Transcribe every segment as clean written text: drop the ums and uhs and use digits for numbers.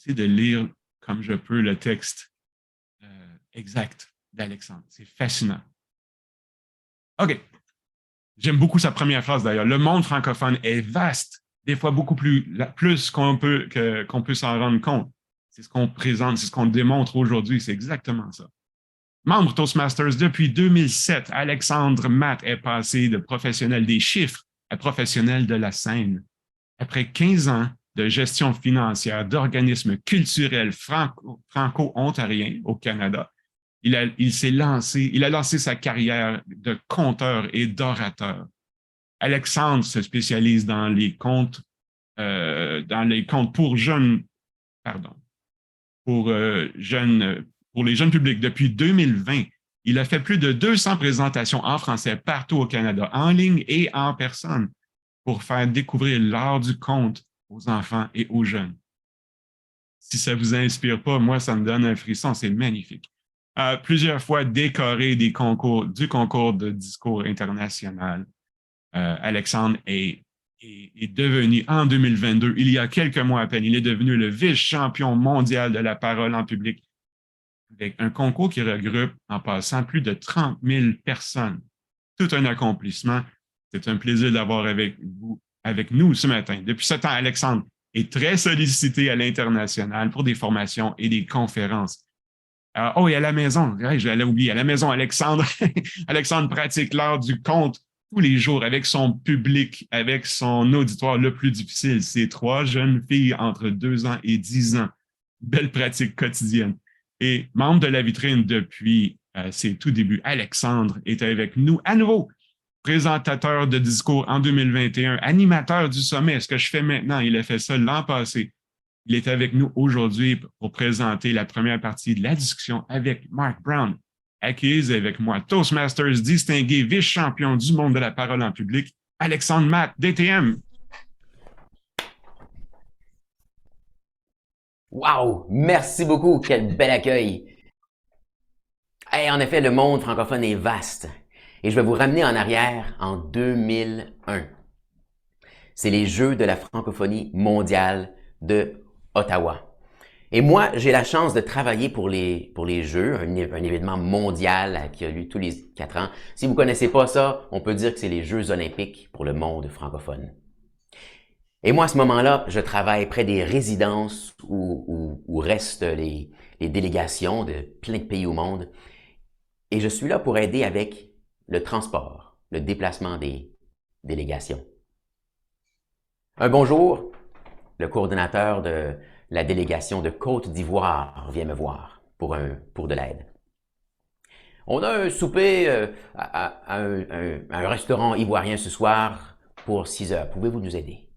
essayer de lire comme je peux le texte exact d'Alexandre. C'est fascinant. OK. J'aime beaucoup sa première phrase d'ailleurs. Le monde francophone est vaste, des fois beaucoup plus qu'on peut s'en rendre compte. C'est ce qu'on présente, c'est ce qu'on démontre aujourd'hui. C'est exactement ça. Membre Toastmasters depuis 2007, Alexandre Matt est passé de professionnel des chiffres à professionnel de la scène. Après 15 ans de gestion financière d'organismes culturels franco-ontariens au Canada, il a lancé sa carrière de conteur et d'orateur. Alexandre se spécialise dans les contes pour jeunes, pardon, pour les jeunes publics. Depuis 2020, il a fait plus de 200 présentations en français partout au Canada, en ligne et en personne, pour faire découvrir l'art du conte aux enfants et aux jeunes. Si ça ne vous inspire pas, moi, ça me donne un frisson, c'est magnifique. Plusieurs fois décoré du concours de discours international. Alexandre est devenu, en 2022, il y a quelques mois à peine, il est devenu le vice-champion mondial de la parole en public, avec un concours qui regroupe, en passant, plus de 30 000 personnes. Tout un accomplissement. C'est un plaisir d'avoir avec nous ce matin. Depuis ce temps, Alexandre est très sollicité à l'international pour des formations et des conférences. Et à la maison, j'allais oublier, à la maison, Alexandre pratique l'art du conte tous les jours avec son public, avec son auditoire le plus difficile. C'est 3 jeunes filles entre 2 ans et 10 ans. Belle pratique quotidienne. Et membre de la vitrine depuis ses tout débuts, Alexandre est avec nous à nouveau. Présentateur de discours en 2021, animateur du sommet, ce que je fais maintenant, il a fait ça l'an passé. Il est avec nous aujourd'hui pour présenter la première partie de la discussion avec Mark Brown. Acquise avec moi, Toastmasters distingué, vice-champion du monde de la parole en public, Alexandre Matt, DTM. Wow! Merci beaucoup! Quel bel accueil! Hey, en effet, le monde francophone est vaste. Et je vais vous ramener en arrière en 2001. C'est les Jeux de la francophonie mondiale de Ottawa. Et moi, j'ai la chance de travailler pour les Jeux, un événement mondial qui a lieu tous les 4 ans. Si vous ne connaissez pas ça, on peut dire que c'est les Jeux olympiques pour le monde francophone. Et moi, à ce moment-là, je travaille près des résidences où restent les délégations de plein de pays au monde. Et je suis là pour aider avec le transport, le déplacement des délégations. Un bonjour, le coordonnateur de la délégation de Côte d'Ivoire vient me voir pour de l'aide. On a un souper à un restaurant ivoirien ce soir pour 6 heures. Pouvez-vous nous aider?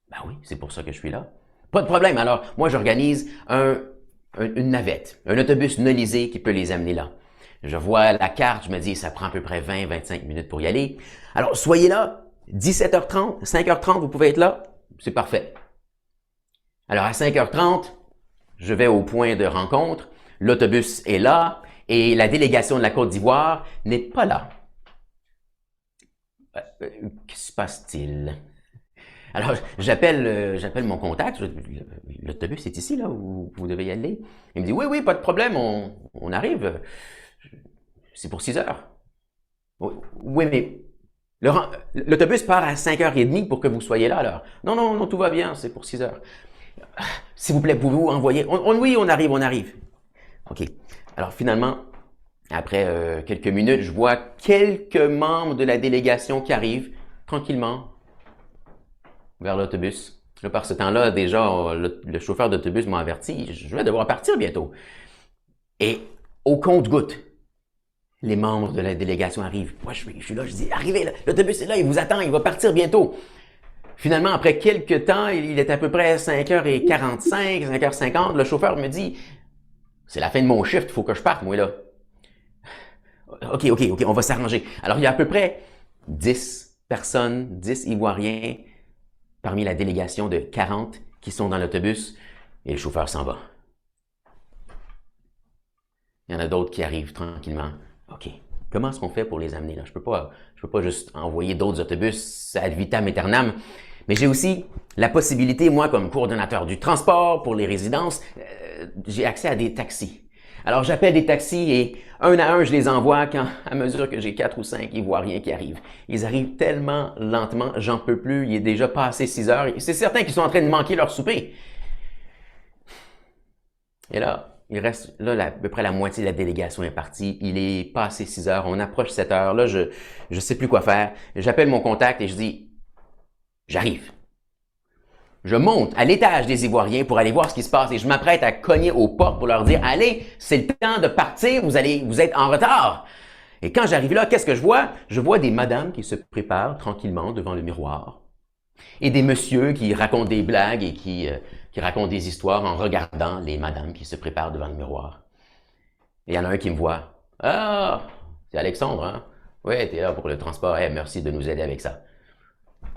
Ben oui, c'est pour ça que je suis là. Pas de problème. Alors, moi, j'organise une navette, un autobus nolisé qui peut les amener là. Je vois la carte, je me dis, ça prend à peu près 20-25 minutes pour y aller. Alors, soyez là, 17h30, 5h30, vous pouvez être là, c'est parfait. Alors, à 5h30, je vais au point de rencontre, l'autobus est là et la délégation de la Côte d'Ivoire n'est pas là. Que se passe-t-il? Alors, j'appelle mon contact, l'autobus est ici, là, où vous devez y aller. Il me dit, oui, pas de problème, on arrive. C'est pour 6 heures. Oui, mais l'autobus part à 5h30 pour que vous soyez là, alors. Non, tout va bien, c'est pour 6 heures. S'il vous plaît, pouvez-vous envoyer? Oui, on arrive. OK. Alors, finalement, après quelques minutes, je vois quelques membres de la délégation qui arrivent tranquillement vers l'autobus. Là, par ce temps-là, déjà, le chauffeur d'autobus m'a averti, je vais devoir partir bientôt. Et au compte-gouttes, les membres de la délégation arrivent. Moi, je suis là, je dis, arrivez, là, l'autobus est là, il vous attend, il va partir bientôt. Finalement, après quelques temps, il est à peu près 5h45, 5h50, le chauffeur me dit, c'est la fin de mon shift, il faut que je parte, moi, là. OK, on va s'arranger. Alors, il y a à peu près 10 personnes, 10 Ivoiriens, parmi la délégation de 40 qui sont dans l'autobus, et le chauffeur s'en va. Il y en a d'autres qui arrivent tranquillement. OK, comment est-ce qu'on fait pour les amener là? Je peux pas juste envoyer d'autres autobus ad vitam aeternam. Mais j'ai aussi la possibilité, moi, comme coordonnateur du transport pour les résidences, j'ai accès à des taxis. Alors, j'appelle des taxis et un à un, je les envoie quand, à mesure que j'ai 4 ou 5 Ivoiriens qui arrivent. Ils arrivent tellement lentement, j'en peux plus, il est déjà passé 6 heures. C'est certain qu'ils sont en train de manquer leur souper. Et là, il reste, là, à peu près la moitié de la délégation est partie. Il est passé 6 heures, on approche 7 heures. Là, je sais plus quoi faire. J'appelle mon contact et je dis, j'arrive. Je monte à l'étage des Ivoiriens pour aller voir ce qui se passe et je m'apprête à cogner aux portes pour leur dire, allez, c'est le temps de partir, vous êtes en retard. Et quand j'arrive là, qu'est-ce que je vois? Je vois des madames qui se préparent tranquillement devant le miroir et des messieurs qui racontent des blagues et qui racontent des histoires en regardant les madames qui se préparent devant le miroir. Et il y en a un qui me voit. Ah, c'est Alexandre, hein? Oui, t'es là pour le transport. Hey, merci de nous aider avec ça.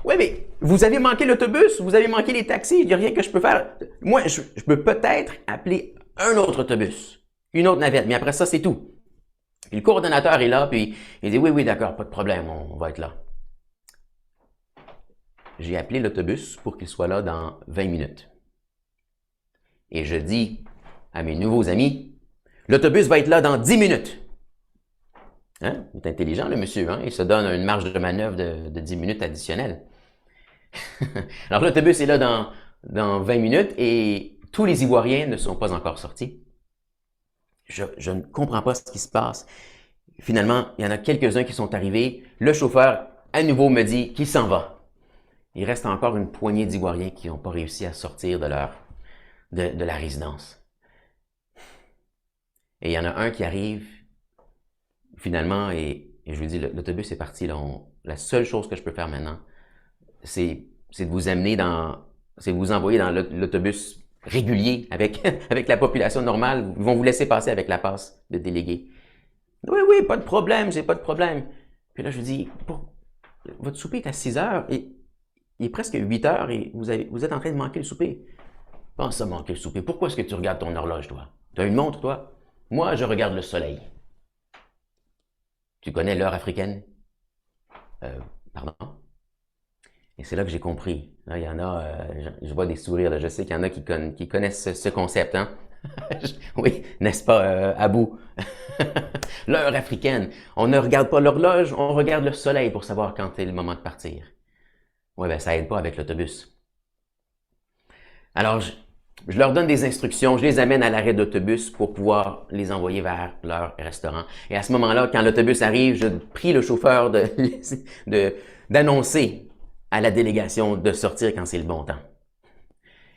Oui, mais vous avez manqué l'autobus, vous avez manqué les taxis, il n'y a rien que je peux faire. Moi, je peux peut-être appeler un autre autobus, une autre navette, mais après ça, c'est tout. Puis le coordonnateur est là, puis il dit, oui, d'accord, pas de problème, on va être là. J'ai appelé l'autobus pour qu'il soit là dans 20 minutes. Et je dis à mes nouveaux amis, l'autobus va être là dans 10 minutes. Hein? Il est intelligent, le monsieur, hein? Il se donne une marge de manœuvre de 10 minutes additionnelle. Alors l'autobus est là dans 20 minutes et tous les Ivoiriens ne sont pas encore sortis. Je ne comprends pas ce qui se passe. Finalement, il y en a quelques-uns qui sont arrivés. Le chauffeur, à nouveau, me dit qu'il s'en va. Il reste encore une poignée d'Ivoiriens qui n'ont pas réussi à sortir de la résidence. Et il y en a un qui arrive, finalement, et je lui dis, l'autobus est parti. Là, la seule chose que je peux faire maintenant, c'est de vous amener c'est de vous envoyer dans l'autobus régulier avec la population normale. Ils vont vous laisser passer avec la passe de délégué. Oui, pas de problème, j'ai pas de problème. Puis là, je lui dis, votre souper est à 6 heures et il est presque 8 heures et vous êtes en train de manquer le souper. Comment ça, manquer le souper? Pourquoi est-ce que tu regardes ton horloge, toi? Tu as une montre, toi? Moi, je regarde le soleil. Tu connais l'heure africaine? Pardon? Et c'est là que j'ai compris. Là, il y en a, je vois des sourires, là. Je sais qu'il y en a qui connaissent ce concept, hein? Oui, n'est-ce pas, Abou? L'heure africaine. On ne regarde pas l'horloge, on regarde le soleil pour savoir quand est le moment de partir. Oui, ben ça aide pas avec l'autobus. Alors, je leur donne des instructions, je les amène à l'arrêt d'autobus pour pouvoir les envoyer vers leur restaurant. Et à ce moment-là, quand l'autobus arrive, je prie le chauffeur d'annoncer à la délégation de sortir quand c'est le bon temps.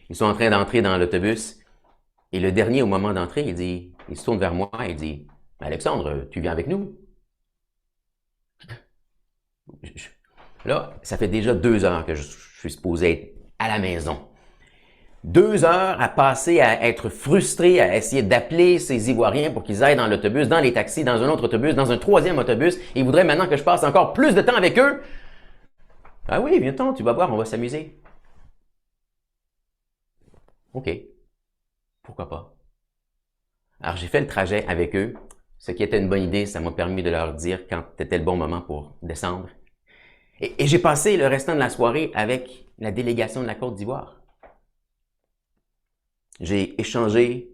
Ils sont en train d'entrer dans l'autobus et le dernier, au moment d'entrer, il se tourne vers moi et il dit, « Alexandre, tu viens avec nous? » Là, ça fait déjà 2 heures que je suis supposé être à la maison. 2 heures à passer à être frustré, à essayer d'appeler ces Ivoiriens pour qu'ils aillent dans l'autobus, dans les taxis, dans un autre autobus, dans un troisième autobus. Et ils voudraient maintenant que je passe encore plus de temps avec eux. Ah oui, viens-t'en, tu vas voir, on va s'amuser. OK. Pourquoi pas? Alors, j'ai fait le trajet avec eux. Ce qui était une bonne idée, ça m'a permis de leur dire quand était le bon moment pour descendre. Et j'ai passé le restant de la soirée avec la délégation de la Côte d'Ivoire. J'ai échangé,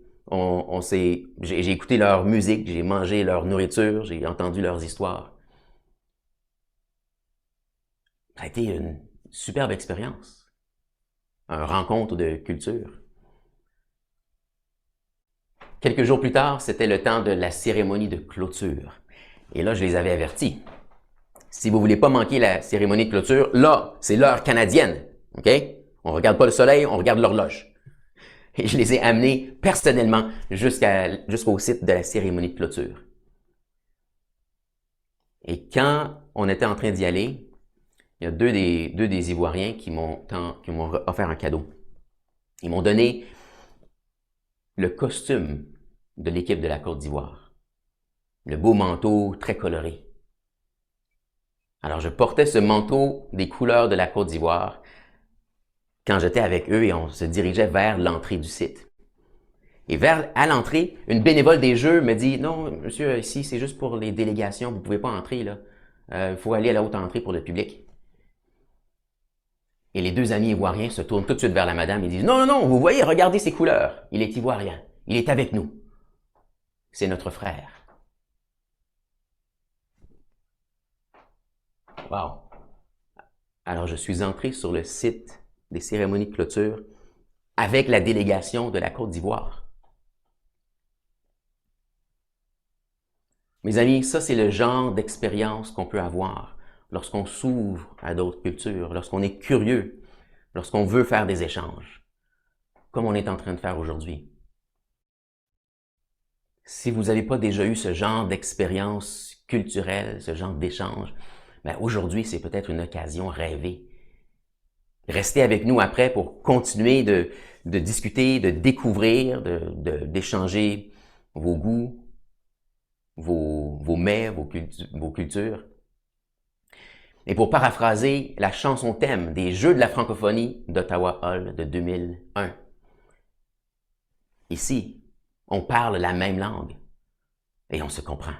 j'ai écouté leur musique, j'ai mangé leur nourriture, j'ai entendu leurs histoires. Ça a été une superbe expérience, une rencontre de culture. Quelques jours plus tard, c'était le temps de la cérémonie de clôture. Et là, je les avais avertis. Si vous voulez pas manquer la cérémonie de clôture, là, c'est l'heure canadienne. OK? On regarde pas le soleil, on regarde l'horloge. Et je les ai amenés personnellement jusqu'au site de la cérémonie de clôture. Et quand on était en train d'y aller, il y a deux des Ivoiriens qui m'ont offert un cadeau. Ils m'ont donné le costume de l'équipe de la Côte d'Ivoire. Le beau manteau très coloré. Alors, je portais ce manteau des couleurs de la Côte d'Ivoire quand j'étais avec eux et on se dirigeait vers l'entrée du site. Et à l'entrée, une bénévole des Jeux me dit « Non, monsieur, ici, c'est juste pour les délégations, vous ne pouvez pas entrer, là. Il faut aller à la haute entrée pour le public. » Et les deux amis ivoiriens se tournent tout de suite vers la madame et disent « Non, non, non, vous voyez, regardez ses couleurs. Il est ivoirien. Il est avec nous. C'est notre frère. » Wow! Alors, je suis entré sur le site des cérémonies de clôture avec la délégation de la Côte d'Ivoire. Mes amis, ça, c'est le genre d'expérience qu'on peut avoir lorsqu'on s'ouvre à d'autres cultures, lorsqu'on est curieux, lorsqu'on veut faire des échanges, comme on est en train de faire aujourd'hui. Si vous n'avez pas déjà eu ce genre d'expérience culturelle, ce genre d'échange, ben aujourd'hui, c'est peut-être une occasion rêvée. Restez avec nous après pour continuer de discuter, de découvrir, d'échanger vos goûts, vos mets, vos cultures. Et pour paraphraser la chanson thème des Jeux de la francophonie d'Ottawa Hall de 2001, ici, on parle la même langue et on se comprend.